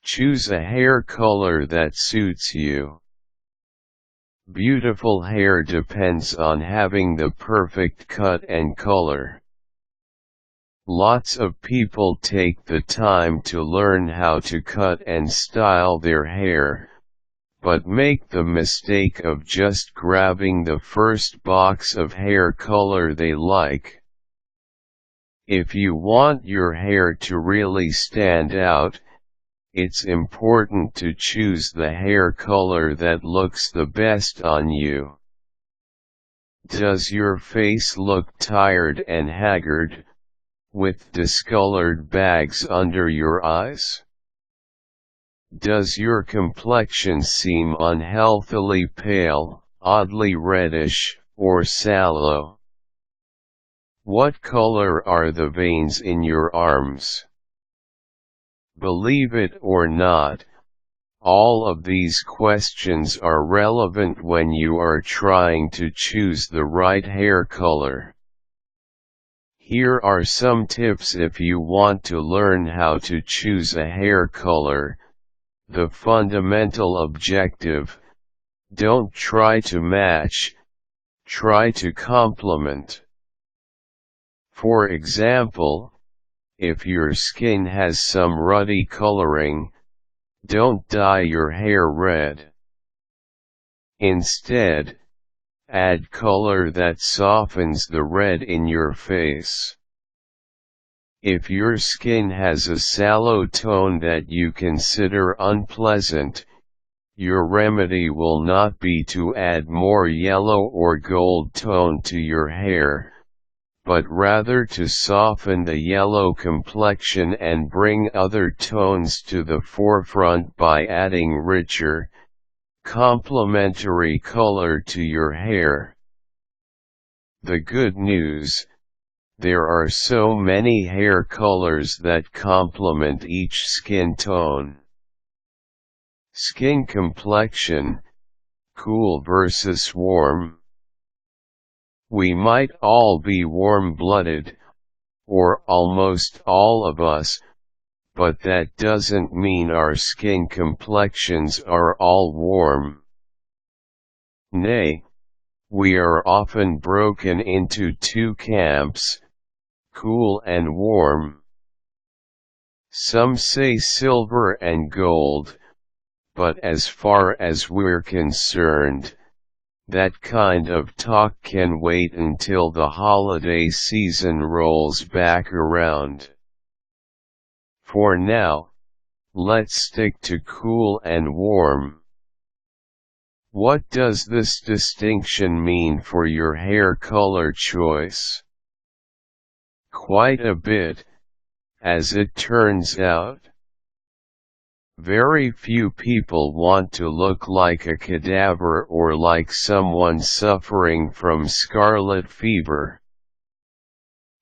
Choose a hair color that suits you. Beautiful hair depends on having the perfect cut and color. Lots of people take the time to learn how to cut and style their hair, but make the mistake of just grabbing the first box of hair color they like. If you want your hair to really stand out, it's important to choose the hair color that looks the best on you. Does your face look tired and haggard, with discolored bags under your eyes? Does your complexion seem unhealthily pale, oddly reddish, or sallow? What color are the veins in your arms? Believe it or not, all of these questions are relevant when you are trying to choose the right hair color. Here are some tips if you want to learn how to choose a hair color. The fundamental objective: don't try to match, try to complement. For example, if your skin has some ruddy coloring, don't dye your hair red. Instead, add color that softens the red in your face. If your skin has a sallow tone that you consider unpleasant, your remedy will not be to add more yellow or gold tone to your hair, but rather to soften the yellow complexion and bring other tones to the forefront by adding richer, complementary color to your hair. The good news: there are so many hair colors that complement each skin tone. Skin complexion: cool versus warm. We might all be warm-blooded, or almost all of us, but that doesn't mean our skin complexions are all warm. Nay, we are often broken into two camps, cool and warm. Some say silver and gold, but as far as we're concerned, that kind of talk can wait until the holiday season rolls back around. For now, let's stick to cool and warm. What does this distinction mean for your hair color choice? Quite a bit, as it turns out. Very few people want to look like a cadaver or like someone suffering from scarlet fever.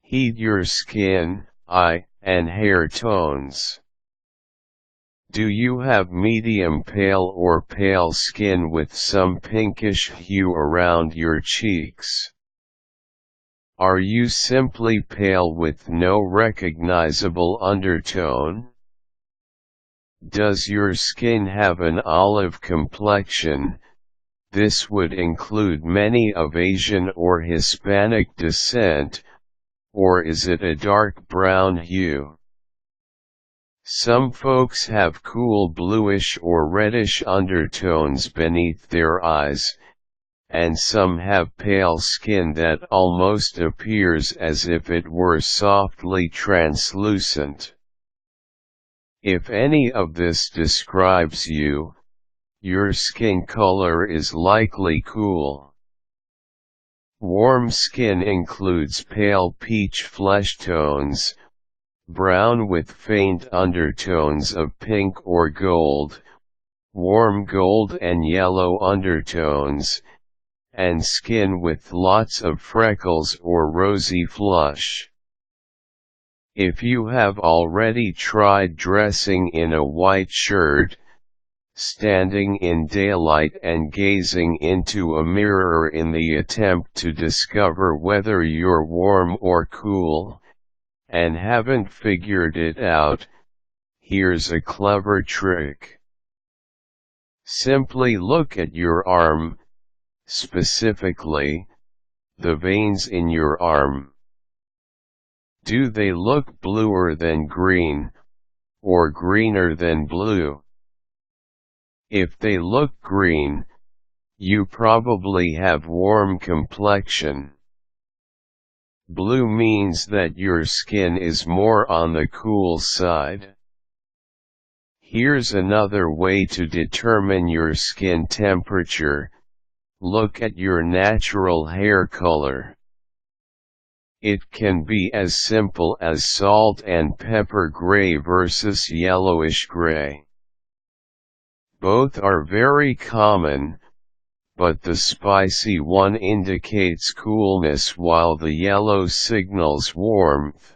Heed your skin, eye, and hair tones. Do you have medium pale or pale skin with some pinkish hue around your cheeks? Are you simply pale with no recognizable undertone? Does your skin have an olive complexion? This would include many of Asian or Hispanic descent, or is it a dark brown hue? Some folks have cool bluish or reddish undertones beneath their eyes, and some have pale skin that almost appears as if it were softly translucent. If any of this describes you, your skin color is likely cool. Warm skin includes pale peach flesh tones, brown with faint undertones of pink or gold, warm gold and yellow undertones, and skin with lots of freckles or rosy flush. If you have already tried dressing in a white shirt, standing in daylight and gazing into a mirror in the attempt to discover whether you're warm or cool, and haven't figured it out, Here's a clever trick. Simply look at your arm, specifically, the veins in your arm. Do they look bluer than green, or greener than blue? If they look green, you probably have warm complexion. Blue means that your skin is more on the cool side. Here's another way to determine your skin temperature. Look at your natural hair color. It can be as simple as salt and pepper gray versus yellowish gray. Both are very common, but the spicy one indicates coolness while the yellow signals warmth.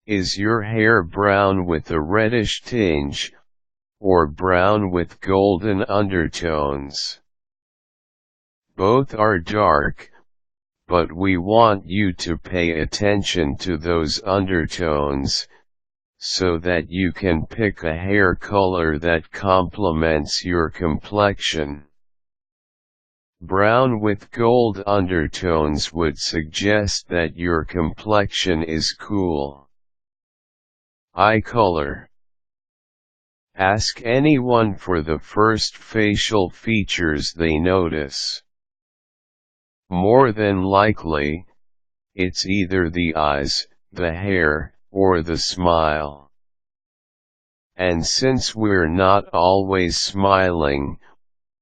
Is your hair brown with a reddish tinge, or brown with golden undertones? Both are dark, but we want you to pay attention to those undertones, so that you can pick a hair color that complements your complexion. Brown with gold undertones would suggest that your complexion is cool. Eye color. Ask anyone for the first facial features they notice. More than likely, it's either the eyes, the hair, or the smile. And since we're not always smiling,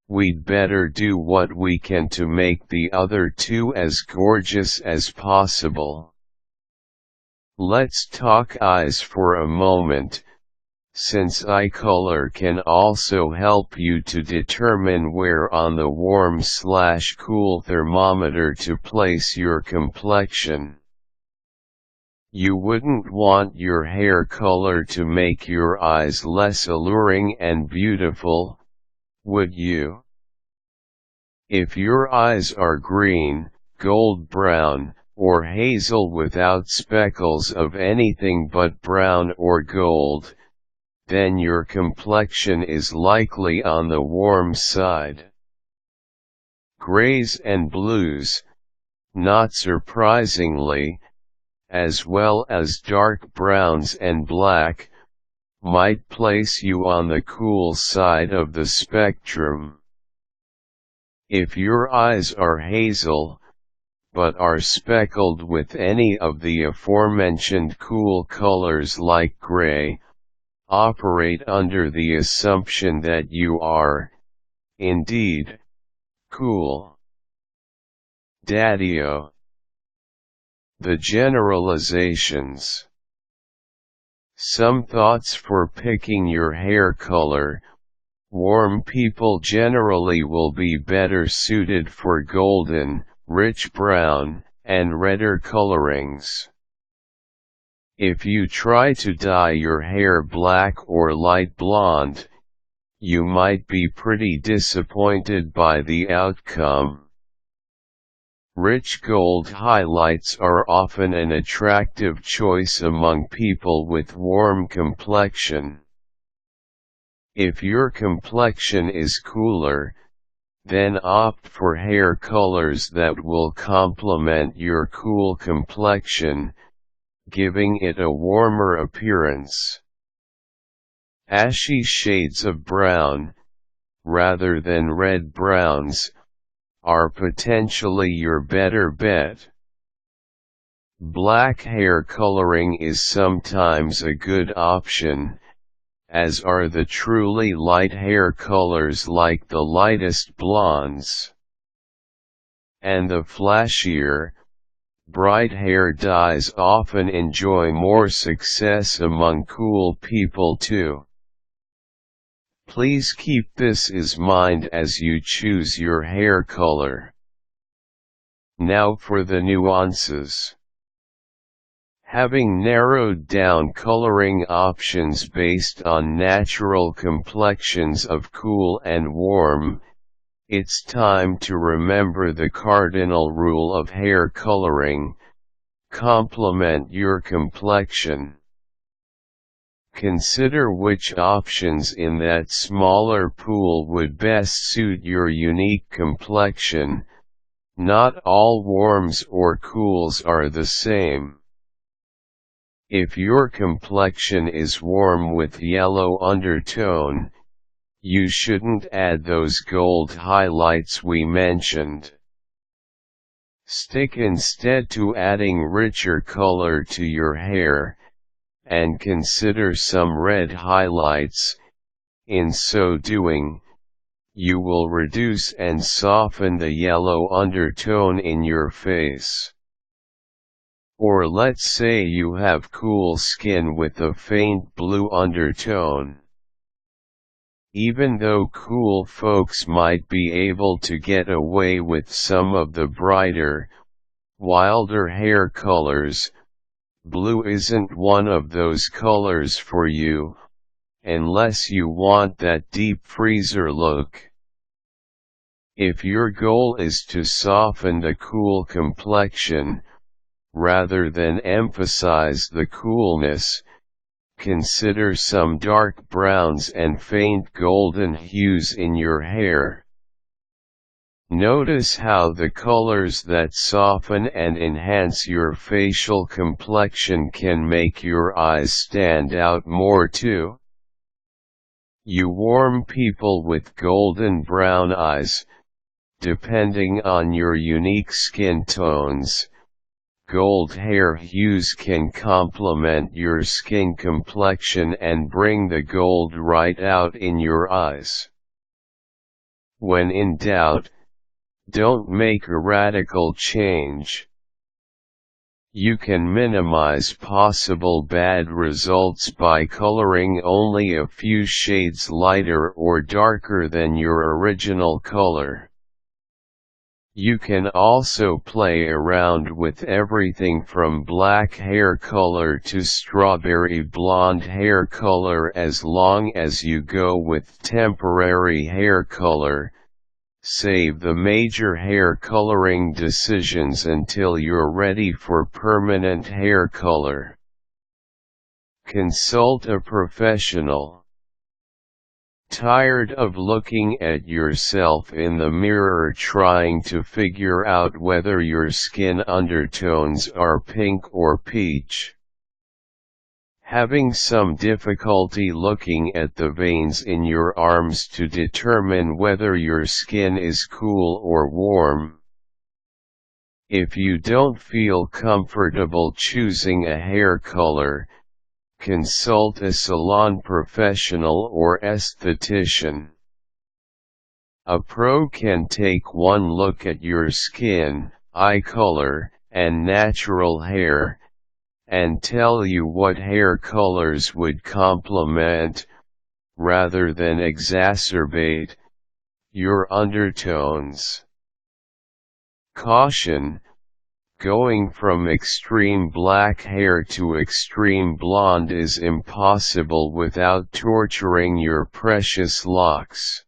we'd better do what we can to make the other two as gorgeous as possible. Let's talk eyes for a moment, since eye color can also help you to determine where on the warm/cool thermometer to place your complexion. You wouldn't want your hair color to make your eyes less alluring and beautiful, would you? If your eyes are green, gold brown, or hazel without speckles of anything but brown or gold, then your complexion is likely on the warm side. Grays and blues, not surprisingly, as well as dark browns and black, might place you on the cool side of the spectrum. If your eyes are hazel, but are speckled with any of the aforementioned cool colors like gray, operate under the assumption that you are, indeed, cool. Daddio. The generalizations. Some thoughts for picking your hair color. Warm people generally will be better suited for golden, rich brown, and redder colorings. If you try to dye your hair black or light blonde, you might be pretty disappointed by the outcome. Rich gold highlights are often an attractive choice among people with warm complexion. If your complexion is cooler, then opt for hair colors that will complement your cool complexion, giving it a warmer appearance. Ashy shades of brown, rather than red browns, are potentially your better bet. Black hair coloring is sometimes a good option, as are the truly light hair colors like the lightest blondes. And the flashier, bright hair dyes often enjoy more success among cool people too. Please keep this in mind as you choose your hair color. Now for the nuances. Having narrowed down coloring options based on natural complexions of cool and warm, it's time to remember the cardinal rule of hair coloring: complement your complexion. Consider which options in that smaller pool would best suit your unique complexion. Not all warms or cools are the same. If your complexion is warm with yellow undertone, you shouldn't add those gold highlights we mentioned. Stick instead to adding richer color to your hair, and consider some red highlights. In so doing, you will reduce and soften the yellow undertone in your face. Or let's say you have cool skin with a faint blue undertone. Even though cool folks might be able to get away with some of the brighter, wilder hair colors, blue isn't one of those colors for you, unless you want that deep freezer look. If your goal is to soften the cool complexion, rather than emphasize the coolness, consider some dark browns and faint golden hues in your hair. Notice how the colors that soften and enhance your facial complexion can make your eyes stand out more too. You warm people with golden brown eyes, depending on your unique skin tones, gold hair hues can complement your skin complexion and bring the gold right out in your eyes. When in doubt, don't make a radical change. You can minimize possible bad results by coloring only a few shades lighter or darker than your original color. You can also play around with everything from black hair color to strawberry blonde hair color as long as you go with temporary hair color. Save the major hair coloring decisions until you're ready for permanent hair color. Consult a professional. Tired of looking at yourself in the mirror trying to figure out whether your skin undertones are pink or peach? Having some difficulty looking at the veins in your arms to determine whether your skin is cool or warm? If you don't feel comfortable choosing a hair color, consult a salon professional or esthetician. A pro can take one look at your skin, eye color, and natural hair, and tell you what hair colors would complement, rather than exacerbate, your undertones. Caution: going from extreme black hair to extreme blonde is impossible without torturing your precious locks.